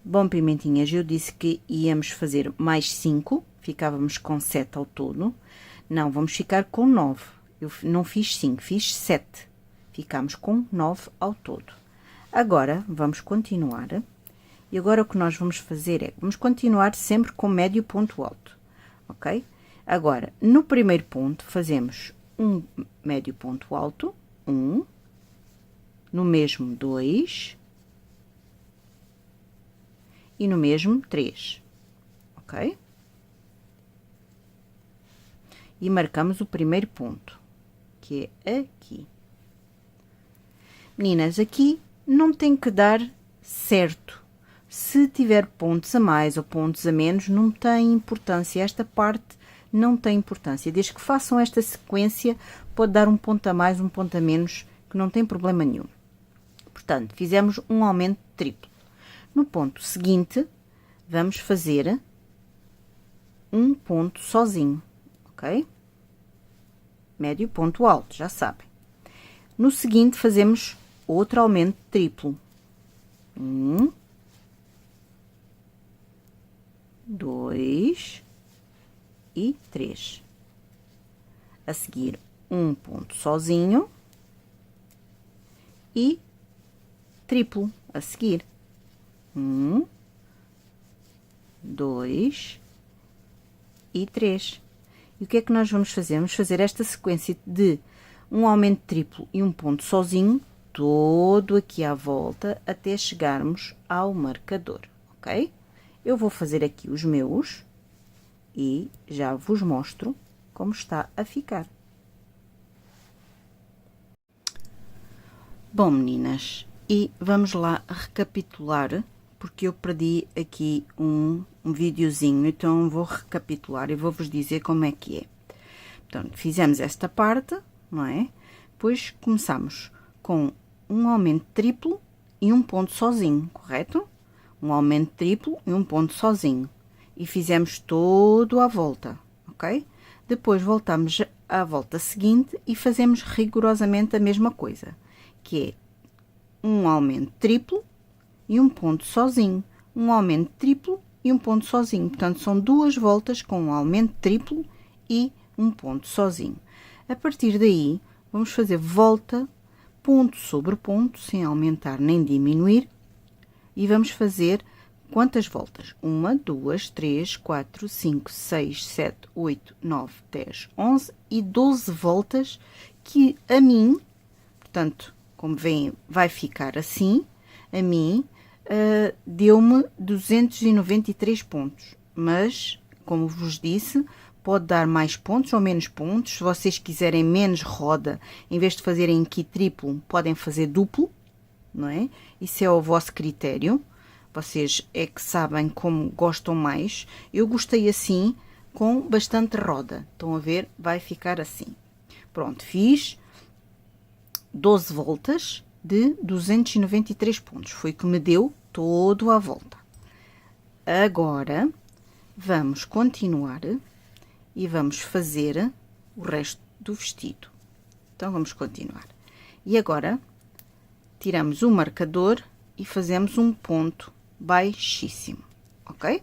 Bom, pimentinhas, eu disse que íamos fazer mais 5, ficávamos com 7 ao todo. Não, vamos ficar com 9. Eu não fiz 5, fiz 7. Ficamos com 9 ao todo. Agora, vamos continuar. E agora o que nós vamos fazer é, vamos continuar sempre com médio ponto alto, ok? Agora, no primeiro ponto, fazemos um médio ponto alto, 1, no mesmo 2, e no mesmo 3, ok? E marcamos o primeiro ponto, que é aqui. Meninas, aqui não tem que dar certo. Se tiver pontos a mais ou pontos a menos, não tem importância. Esta parte não tem importância. Desde que façam esta sequência, pode dar um ponto a mais, um ponto a menos, que não tem problema nenhum. Portanto, fizemos um aumento triplo. No ponto seguinte, vamos fazer um ponto sozinho, ok? Médio ponto alto, já sabem. No seguinte, fazemos outro aumento triplo. 1, 2 e 3. A seguir, um ponto sozinho e triplo a seguir. 1, 2 e 3. E o que é que nós vamos fazer? Vamos fazer esta sequência de um aumento triplo e um ponto sozinho, todo aqui à volta, até chegarmos ao marcador, ok? Eu vou fazer aqui os meus e já vos mostro como está a ficar. Bom, meninas, e vamos lá recapitular, porque eu perdi aqui um videozinho, então vou recapitular e vou-vos dizer como é que é. Portanto, fizemos esta parte, não é? Depois começamos com um aumento triplo e um ponto sozinho, correto? Um aumento triplo e um ponto sozinho. E fizemos todo à volta, ok? Depois voltamos à volta seguinte e fazemos rigorosamente a mesma coisa, que é um aumento triplo e um ponto sozinho, um aumento triplo e um ponto sozinho. Portanto, são duas voltas com um aumento triplo e um ponto sozinho. A partir daí, vamos fazer volta, ponto sobre ponto, sem aumentar nem diminuir, e vamos fazer quantas voltas? 1, 2, 3, 4, 5, 6, 7, 8, 9, 10, 11 e 12 voltas, que a mim, portanto, como veem, vai ficar assim, a mim deu-me 293 pontos, mas, como vos disse, pode dar mais pontos ou menos pontos. Se vocês quiserem menos roda, em vez de fazerem aqui triplo, podem fazer duplo, não é? Isso é ao vosso critério. Vocês é que sabem como gostam mais. Eu gostei assim, com bastante roda. Estão a ver? Vai ficar assim. Pronto, fiz 12 voltas de 293 pontos. Foi o que me deu todo à volta. Agora, vamos continuar e vamos fazer o resto do vestido. Então, vamos continuar. E agora, tiramos o marcador e fazemos um ponto baixíssimo, ok?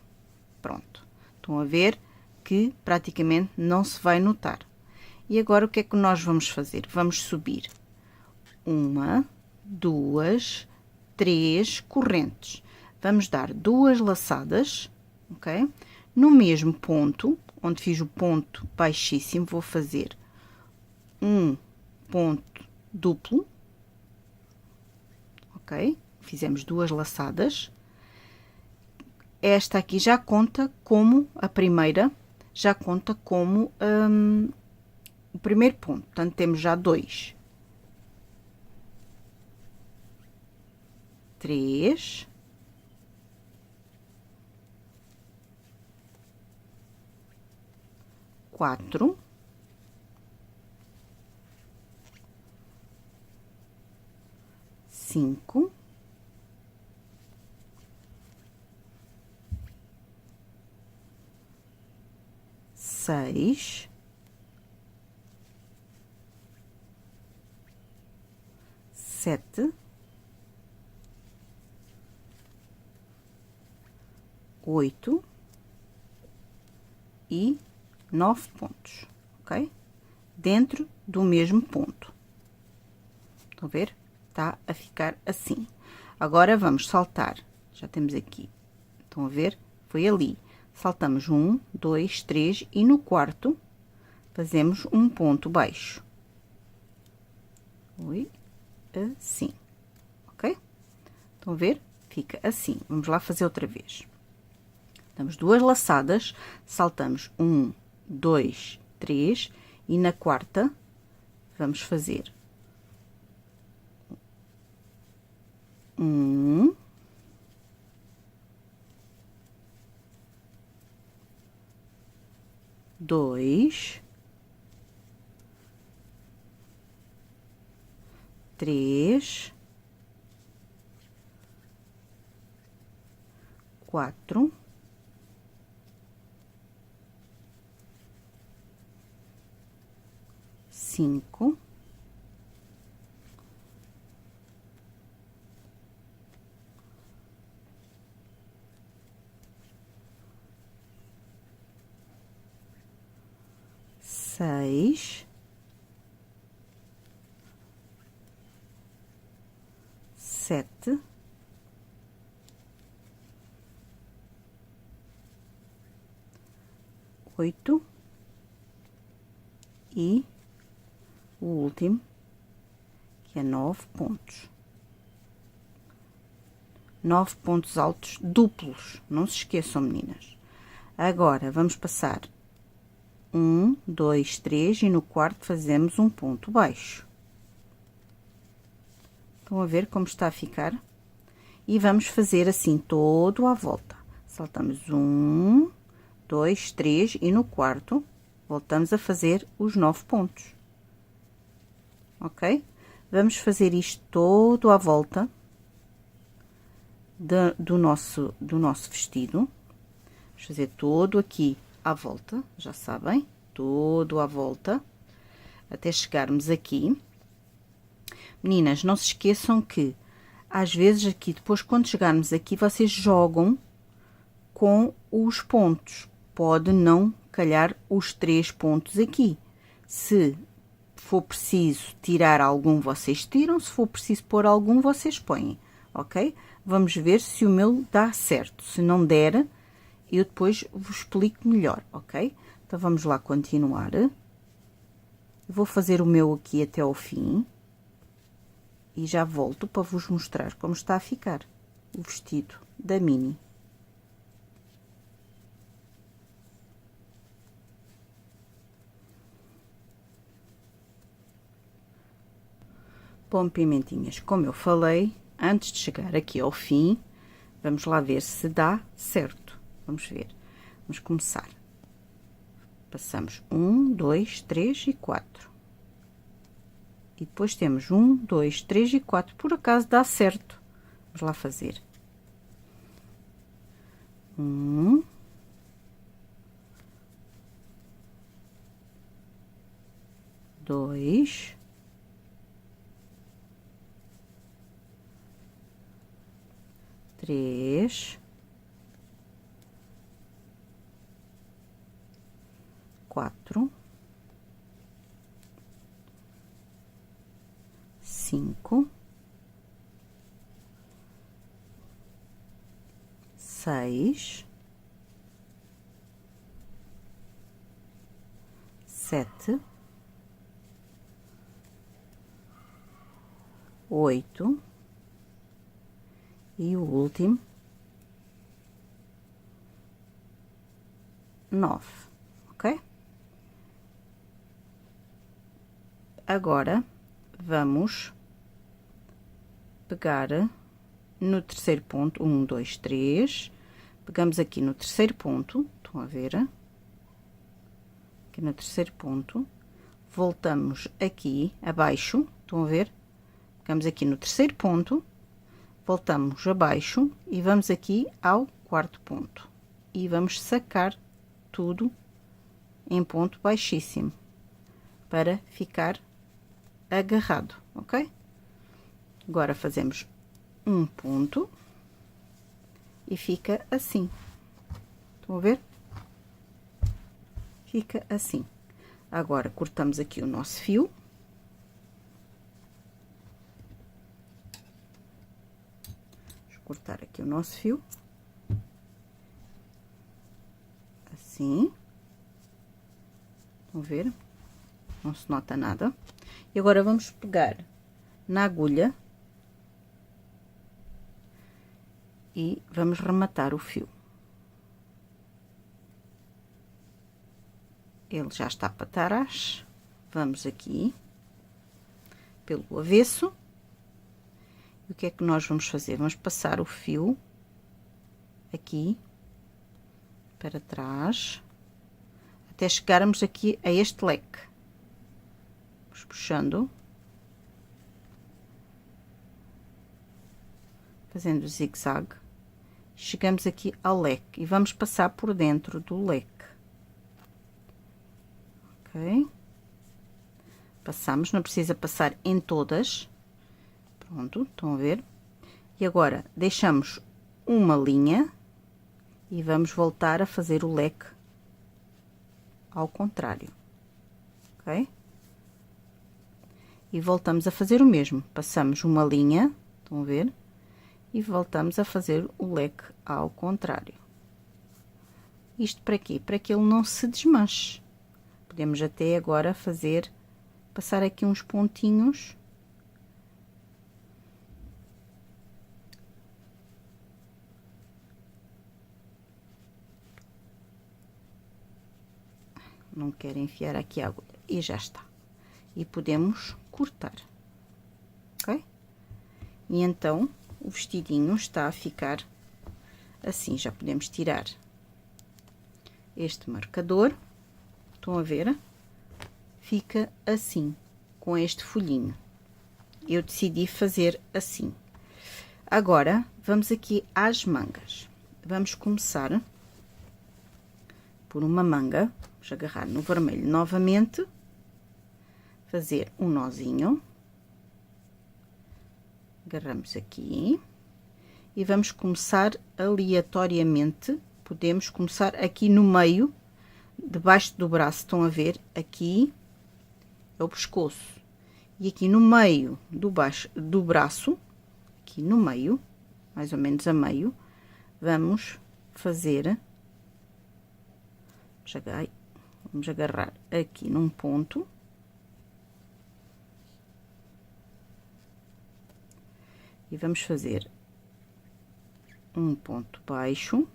Pronto. Estão a ver que praticamente não se vai notar. E agora, o que é que nós vamos fazer? Vamos subir 1, 2, 3 correntes. Vamos dar 2 laçadas, ok? No mesmo ponto, onde fiz o ponto baixíssimo, vou fazer um ponto duplo, ok? Fizemos 2 laçadas. Esta aqui já conta como, a primeira, já conta como o primeiro ponto. Portanto, temos já 2. 3. 4. 5. 6. 6, 7, 8 e 9 pontos, ok? Dentro do mesmo ponto. Estão a ver? Está a ficar assim. Agora vamos saltar. Já temos aqui. Estão a ver? Foi ali. Saltamos 1, 2, 3 e no quarto fazemos um ponto baixo. Oi, assim, ok? Estão a ver? Fica assim. Vamos lá fazer outra vez. Damos 2 laçadas, saltamos 1, 2, 3 e na quarta vamos fazer 1, 2, 3, 4, 5, 6, 7, 8 e o último, que é 9 pontos. 9 pontos altos duplos, não se esqueçam, meninas. Agora, vamos passar 1, 2, 3 e no quarto fazemos um ponto baixo. Estão a ver como está a ficar? E vamos fazer assim todo à volta. Saltamos 1, 2, 3 e no quarto voltamos a fazer os 9 pontos. Ok? Vamos fazer isto todo à volta do nosso vestido. Vamos fazer todo aqui à volta, já sabem, todo à volta, até chegarmos aqui. Meninas, não se esqueçam que, às vezes aqui, depois quando chegarmos aqui, vocês jogam com os pontos. Pode não calhar os 3 pontos aqui. Se for preciso tirar algum, vocês tiram. Se for preciso pôr algum, vocês põem, ok? Vamos ver se o meu dá certo. Se não der, eu depois vos explico melhor, ok? Então, vamos lá continuar. Vou fazer o meu aqui até ao fim. E já volto para vos mostrar como está a ficar o vestido da Mini. Bom, pimentinhas, como eu falei, antes de chegar aqui ao fim, vamos lá ver se dá certo. Vamos ver. Vamos começar. Passamos 1, 2, 3 e 4. E depois temos 1, 2, 3 e 4. Por acaso dá certo. Vamos lá fazer. 1, 2, 3, 4, 5, 6, 7, 8 e o último 9, ok? Agora vamos pegar no terceiro ponto, 1, 2, 3, pegamos aqui no terceiro ponto, estão a ver? Aqui no terceiro ponto, voltamos aqui abaixo, estão a ver? Pegamos aqui no terceiro ponto, voltamos abaixo e vamos aqui ao quarto ponto. E vamos sacar tudo em ponto baixíssimo, para ficar agarrado, ok? Agora fazemos um ponto e fica assim. Estão a ver? Fica assim. Agora cortamos aqui o nosso fio. Vamos cortar aqui o nosso fio. Assim. Estão a ver? Não se nota nada. E agora vamos pegar na agulha e vamos rematar o fio. Ele já está para trás. Vamos aqui pelo avesso. E o que é que nós vamos fazer? Vamos passar o fio aqui para trás até chegarmos aqui a este leque. Vamos puxando, fazendo o zigue-zague. Chegamos aqui ao leque e vamos passar por dentro do leque. Ok? Passamos, não precisa passar em todas. Pronto, estão a ver? E agora deixamos uma linha e vamos voltar a fazer o leque ao contrário, ok? E voltamos a fazer o mesmo, passamos uma linha, estão a ver? E voltamos a fazer o leque ao contrário. Isto para quê? Para que ele não se desmanche. Podemos até agora fazer, passar aqui uns pontinhos. Não quero enfiar aqui a agulha. E já está. E podemos cortar. Ok? E então, o vestidinho está a ficar assim. Já podemos tirar este marcador. Estão a ver? Fica assim, com este folhinho. Eu decidi fazer assim. Agora, vamos aqui às mangas. Vamos começar por uma manga. Vamos agarrar no vermelho novamente, fazer um nozinho, agarramos aqui e vamos começar aleatoriamente. Podemos começar aqui no meio, debaixo do braço, estão a ver? Aqui é o pescoço, e aqui no meio do braço, aqui no meio, mais ou menos a meio, vamos fazer, vamos agarrar aqui num ponto e vamos fazer um ponto baixo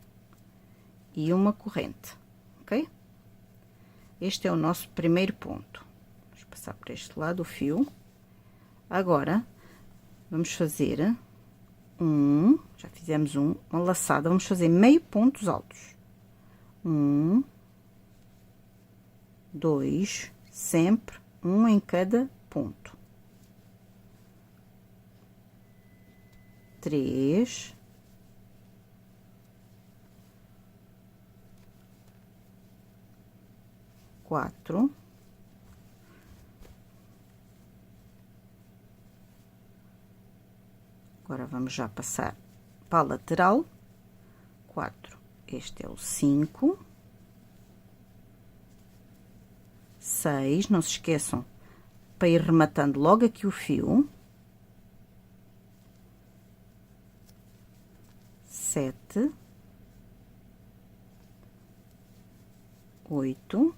e uma corrente, ok? Este é o nosso primeiro ponto. Vamos passar por este lado o fio. Agora vamos fazer já fizemos uma laçada, vamos fazer meio pontos altos. 1, 2, sempre um em cada ponto. 3, 4, 'Agora vamos já passar para a lateral. 4, este é o 5, 6, não se esqueçam, para ir rematando logo aqui o fio. 7, 8,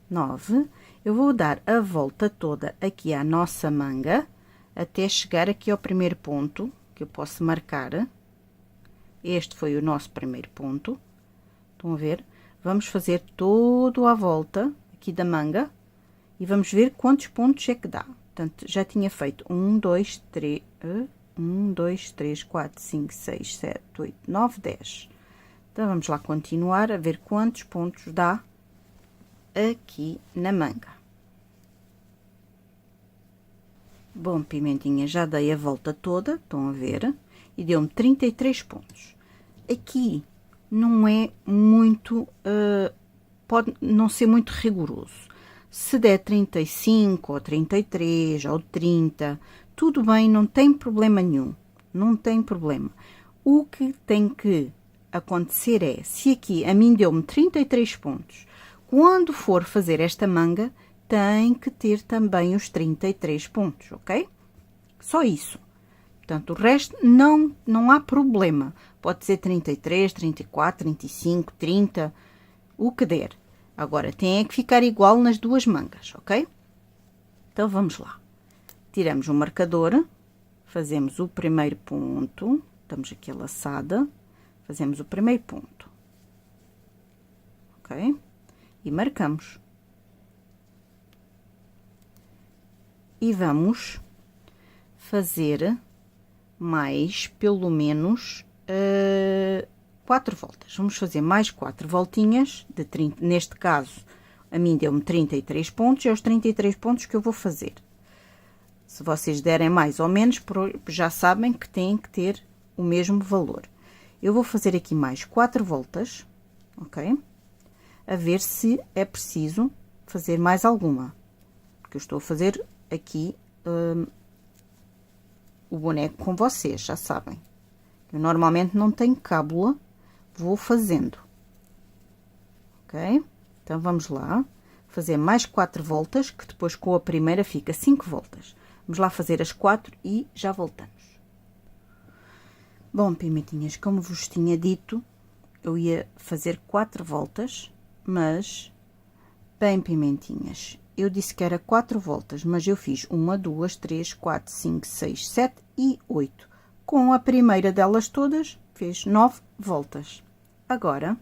9. Eu vou dar a volta toda aqui à nossa manga, até chegar aqui ao primeiro ponto, que eu posso marcar. Este foi o nosso primeiro ponto. Estão a ver? Vamos fazer todo à volta aqui da manga e vamos ver quantos pontos é que dá. Portanto, já tinha feito 1, 2, 3, 4, 5, 6, 7, 8, 9, 10. Então, vamos lá continuar a ver quantos pontos dá aqui na manga. Bom, pimentinha, já dei a volta toda, estão a ver? E deu-me 33 pontos. aqui não é muito, pode não ser muito rigoroso. Se der 35 ou 33 ou 30, tudo bem, não tem problema nenhum, não tem problema. O que tem que acontecer é, se aqui a mim deu-me 33 pontos, quando for fazer esta manga, tem que ter também os 33 pontos, ok? Só isso. Portanto, o resto não há problema. Pode ser 33, 34, 35, 30, o que der. Agora, tem que ficar igual nas duas mangas, ok? Então, vamos lá. Tiramos o marcador, fazemos o primeiro ponto, estamos aqui a laçada, fazemos o primeiro ponto, ok? E marcamos. E vamos fazer mais, pelo menos, 4 voltas. Vamos fazer mais 4 voltinhas, de 30, neste caso, a mim deu-me 33 pontos, é os 33 pontos que eu vou fazer. Se vocês derem mais ou menos, já sabem que têm que ter o mesmo valor. Eu vou fazer aqui mais 4 voltas, ok? A ver se é preciso fazer mais alguma. Porque eu estou a fazer aqui o boneco com vocês, já sabem. Eu normalmente não tenho cábula, vou fazendo. Ok? Então, vamos lá. Fazer mais 4 voltas, que depois com a primeira fica 5 voltas. Vamos lá fazer as 4 e já voltamos. Bom, pimentinhas, como vos tinha dito, eu ia fazer 4 voltas, mas, bem, pimentinhas, eu disse que era 4 voltas, mas eu fiz 1, 2, 3, 4, 5, 6, 7 e 8. Com a primeira delas todas, fez 9 voltas. Agora,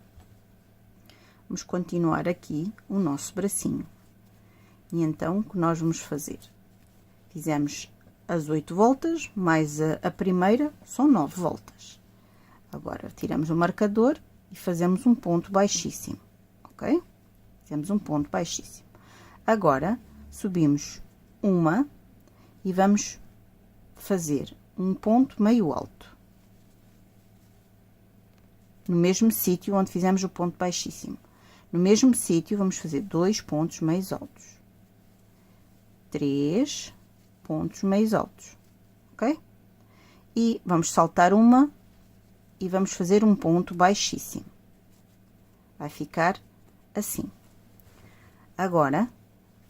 vamos continuar aqui o nosso bracinho. E então, o que nós vamos fazer? Fizemos as 8 voltas, mais a primeira, são 9 voltas. Agora, tiramos o marcador e fazemos um ponto baixíssimo, ok? Fizemos um ponto baixíssimo. Agora, subimos uma e vamos fazer um ponto meio alto. No mesmo sítio onde fizemos o ponto baixíssimo. No mesmo sítio, vamos fazer 2 pontos meios altos. 3 pontos meios altos, ok? E vamos saltar uma e vamos fazer um ponto baixíssimo. Vai ficar assim. Agora,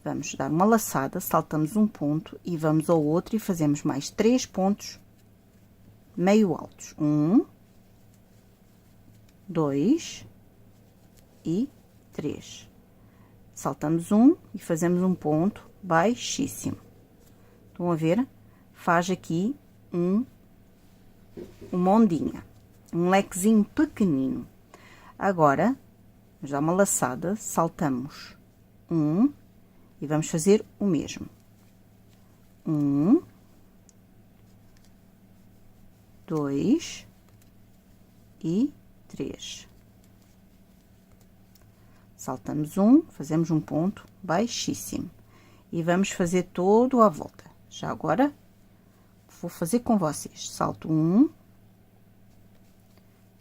vamos dar uma laçada, saltamos um ponto e vamos ao outro e fazemos mais 3 pontos meio altos. 1, 2 e 3. Saltamos um e fazemos um ponto baixíssimo. Estão a ver? Faz aqui uma ondinha, um lequezinho pequenino. Agora, vamos dar uma laçada, saltamos um e vamos fazer o mesmo. 1, 2 e 3. Saltamos um, fazemos um ponto baixíssimo e vamos fazer todo à volta. Já agora, vou fazer com vocês. Salto um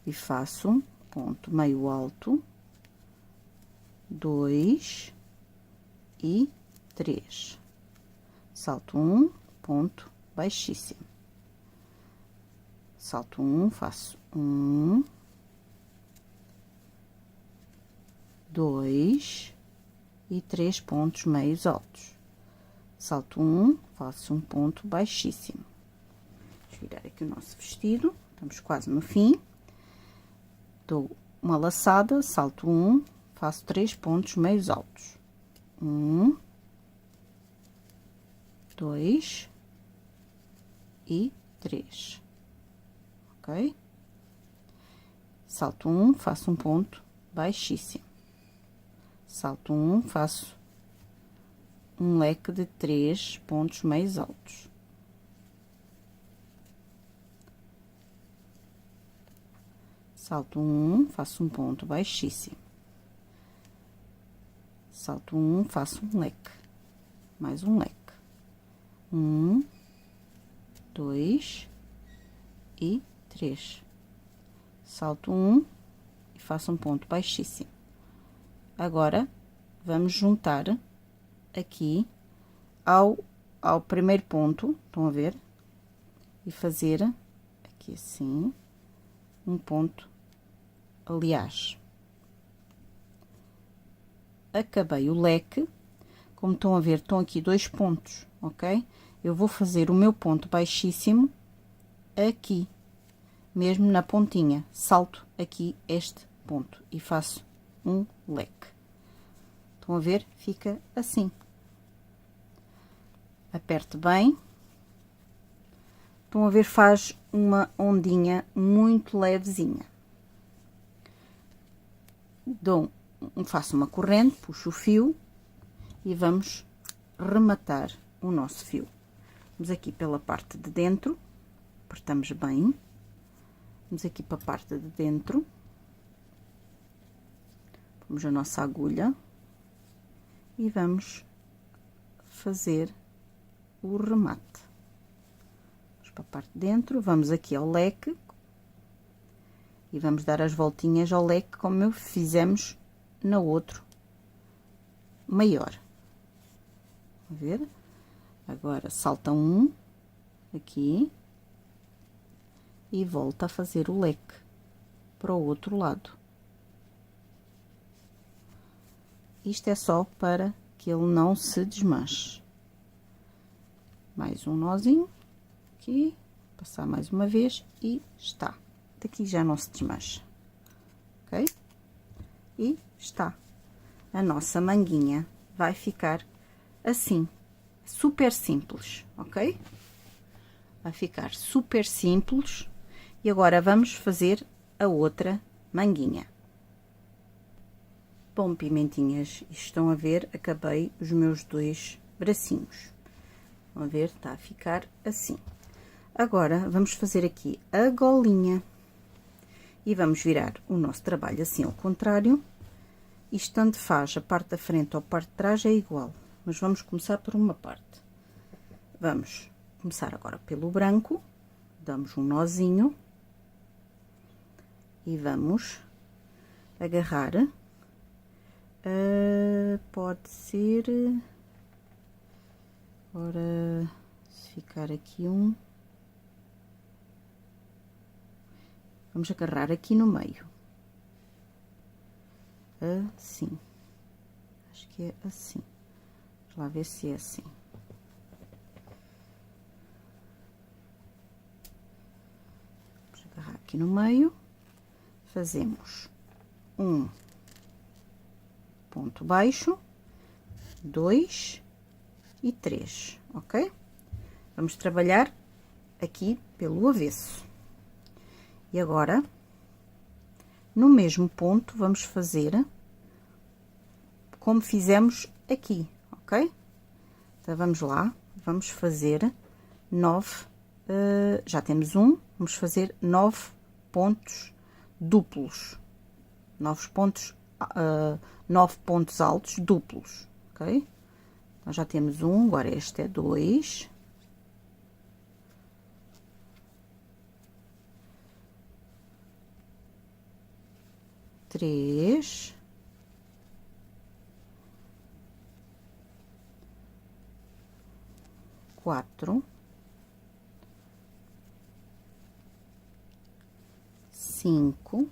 e faço um ponto meio alto, 2 e 3. Salto um, ponto baixíssimo. Salto um, faço 1, 2 e 3 pontos meios altos. Salto um, faço um ponto baixíssimo. Deixa eu virar aqui o nosso vestido, estamos quase no fim. Dou uma laçada, salto um, faço 3 pontos meios altos. 1, 2 e 3. Ok? Salto um, faço um ponto baixíssimo. Salto um, faço um leque de 3 pontos meios altos. Salto um, faço um ponto baixíssimo. Salto um, faço um leque, mais um leque. 1, 2 e 3. salto um e faço um ponto baixíssimo. Agora, vamos juntar aqui ao primeiro ponto, estão a ver? E fazer aqui assim, um ponto, aliás. Acabei o leque, como estão a ver, estão aqui 2 pontos, ok? Eu vou fazer o meu ponto baixíssimo aqui, mesmo na pontinha, salto aqui este ponto e faço um leque. Estão a ver? Fica assim. Aperte bem. Estão a ver? Faz uma ondinha muito levezinha. Faço uma corrente, puxo o fio e vamos rematar o nosso fio. Vamos aqui pela parte de dentro, apertamos bem. Vamos aqui para a parte de dentro. Vamos a nossa agulha e vamos fazer o remate. Vamos para a parte de dentro, vamos aqui ao leque e vamos dar as voltinhas ao leque como fizemos no outro maior. Vamos ver? Agora salta um aqui e volta a fazer o leque para o outro lado. Isto é só para que ele não se desmanche. Mais um nozinho aqui, passar mais uma vez e está. Daqui já não se desmancha, ok? E está. A nossa manguinha vai ficar assim, super simples, ok? Vai ficar super simples. E agora vamos fazer a outra manguinha. Bom, pimentinhas, estão a ver, acabei os meus 2 bracinhos. Vão ver, está a ficar assim. Agora, vamos fazer aqui a golinha. E vamos virar o nosso trabalho assim ao contrário. Isto tanto faz, a parte da frente ou a parte de trás é igual. Mas vamos começar por uma parte. Vamos começar agora pelo branco. Damos um nozinho. E vamos agarrar. Pode ser... Agora, se ficar aqui um... Vamos agarrar aqui no meio. Assim. Acho que é assim. Vamos lá ver se é assim. Vamos agarrar aqui no meio. Fazemos um ponto baixo, 2 e 3, ok? Vamos trabalhar aqui pelo avesso. E agora, no mesmo ponto, vamos fazer como fizemos aqui, ok? Então, vamos lá, vamos fazer 9, já temos um, vamos fazer 9 pontos duplos, 9 pontos altos duplos, ok? Então, já temos um, agora este é 2. Três. 4. 5.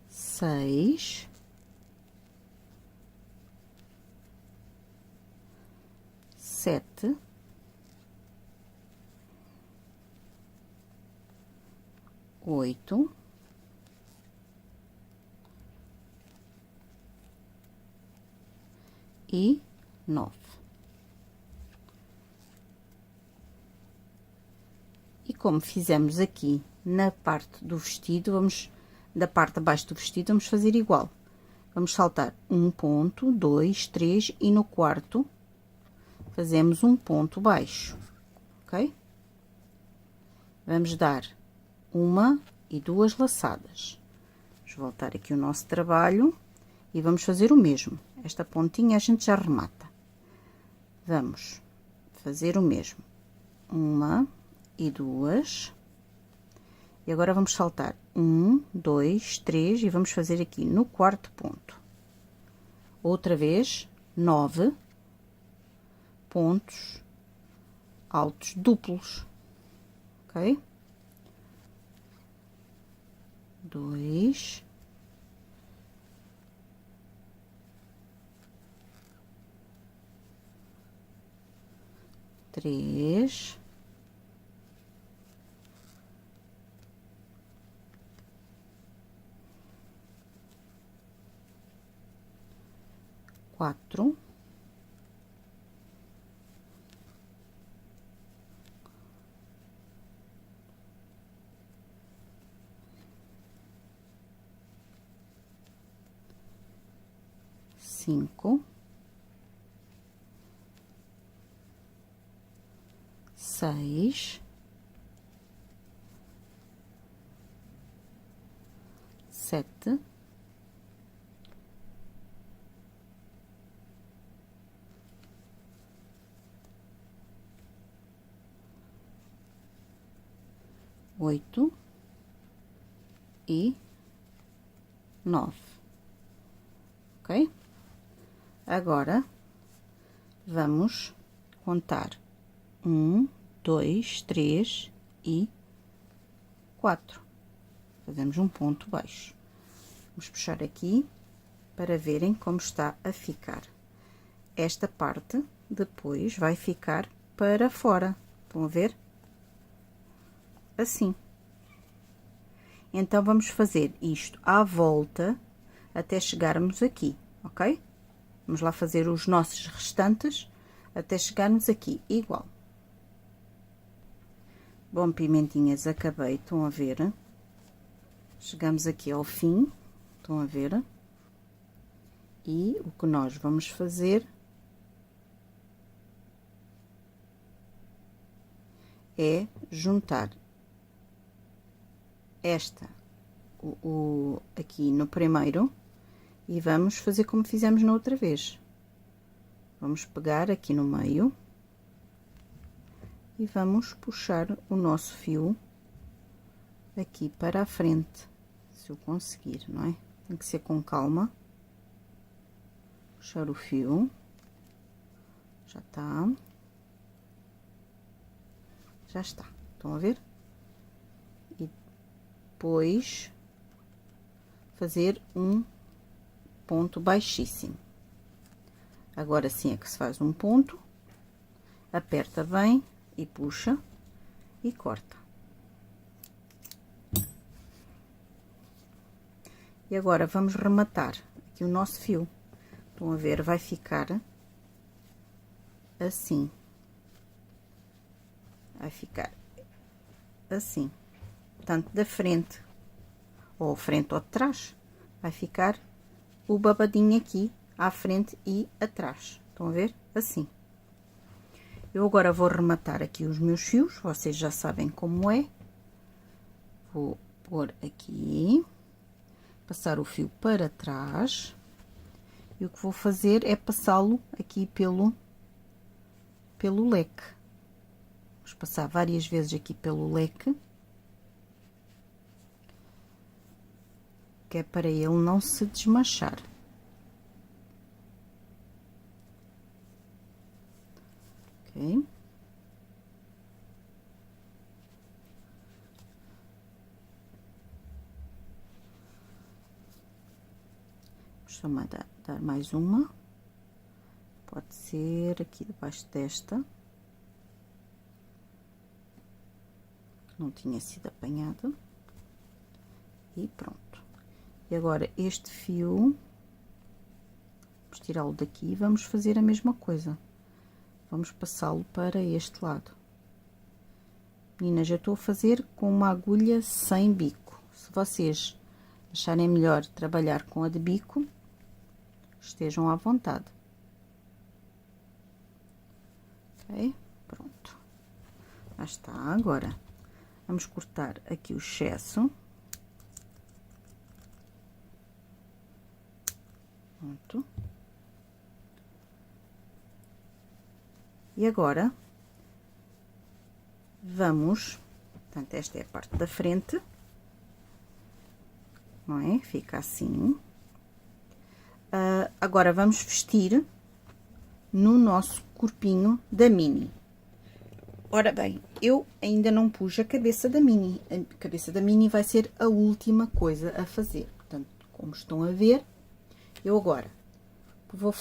6. 7. 8. 9. E como fizemos aqui na parte do vestido, da parte de baixo do vestido, vamos fazer igual. Vamos saltar um ponto, 2, 3 e no quarto fazemos um ponto baixo, ok? Vamos dar 1 e 2 laçadas. Vamos voltar aqui o nosso trabalho e vamos fazer o mesmo. Esta pontinha a gente já remata. Vamos fazer o mesmo. 1 e 2. E agora vamos saltar 1, 2, 3 e vamos fazer aqui no quarto ponto. Outra vez, 9 pontos altos duplos, ok? 2, 3, 4, 5, 6, 7, 8 e 9, ok? Agora, vamos contar 1, 2, 3 e 4. Fazemos um ponto baixo. Vamos puxar aqui para verem como está a ficar. Esta parte depois vai ficar para fora. Estão a ver? Assim. Então, vamos fazer isto à volta até chegarmos aqui, ok? Vamos lá fazer os nossos restantes até chegarmos aqui, igual. Bom, pimentinhas, acabei, estão a ver? Chegamos aqui ao fim, estão a ver? E o que nós vamos fazer é juntar esta aqui no primeiro e vamos fazer como fizemos na outra vez. Vamos pegar aqui no meio e vamos puxar o nosso fio aqui para a frente, se eu conseguir, não é? Tem que ser com calma. Puxar o fio, já está. Já está, estão a ver? E depois fazer um ponto baixíssimo. Agora sim é que se faz um ponto, aperta bem e puxa e corta. E agora vamos rematar aqui o nosso fio. Estão a ver? Vai ficar assim. Vai ficar assim, tanto da frente ou frente ou de trás, vai ficar o babadinho aqui à frente e atrás. Estão a ver? Assim. Eu agora vou rematar aqui os meus fios, vocês já sabem como é. Vou pôr aqui, passar o fio para trás, e o que vou fazer é passá-lo aqui pelo leque. Vamos passar várias vezes aqui pelo leque, que é para ele não se desmanchar. Ok? Vamos só dar mais uma. Pode ser aqui debaixo desta. Não tinha sido apanhado. E pronto. E agora este fio, vamos tirá-lo daqui e vamos fazer a mesma coisa. Vamos passá-lo para este lado. Meninas, eu estou a fazer com uma agulha sem bico. Se vocês acharem melhor trabalhar com a de bico, estejam à vontade. Ok? Pronto. Já está. Agora, vamos cortar aqui o excesso. Pronto. E agora, vamos, portanto, esta é a parte da frente, não é? Fica assim. Agora, vamos vestir no nosso corpinho da Mini. Ora bem, eu ainda não pus a cabeça da Mini. A cabeça da Mini vai ser a última coisa a fazer. Portanto, como estão a ver, eu agora vou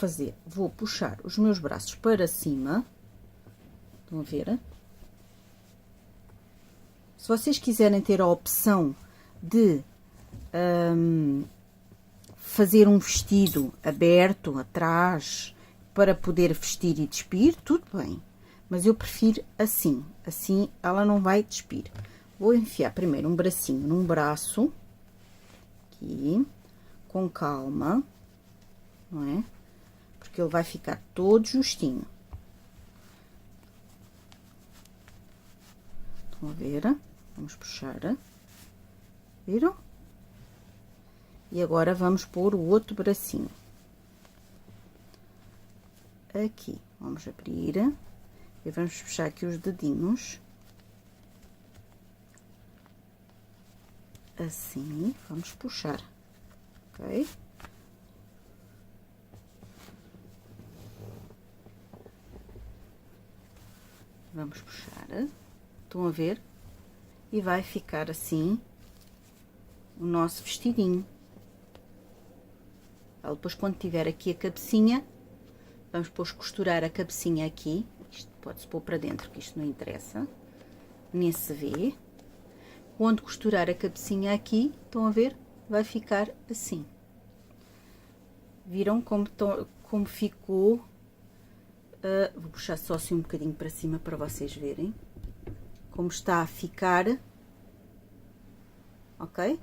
puxar os meus braços para cima. Estão a ver? Se vocês quiserem ter a opção de fazer um vestido aberto atrás para poder vestir e despir, tudo bem. Mas eu prefiro assim. Assim ela não vai despir. Vou enfiar primeiro um bracinho num braço. Aqui. Com calma. Não é? Porque ele vai ficar todo justinho. Estão a ver? Vamos puxar. Viram? E agora vamos pôr o outro bracinho. Aqui. Vamos abrir. E vamos puxar aqui os dedinhos. Assim. Vamos puxar. Ok? Vamos puxar. Estão a ver? E vai ficar assim o nosso vestidinho. Depois, quando tiver aqui a cabecinha, vamos depois costurar a cabecinha aqui. Isto pode-se pôr para dentro, que isto não interessa. Nem se vê. Quando costurar a cabecinha aqui, estão a ver? Vai ficar assim. Viram como ficou? Vou puxar só assim um bocadinho para cima para vocês verem. Como está a ficar. Ok?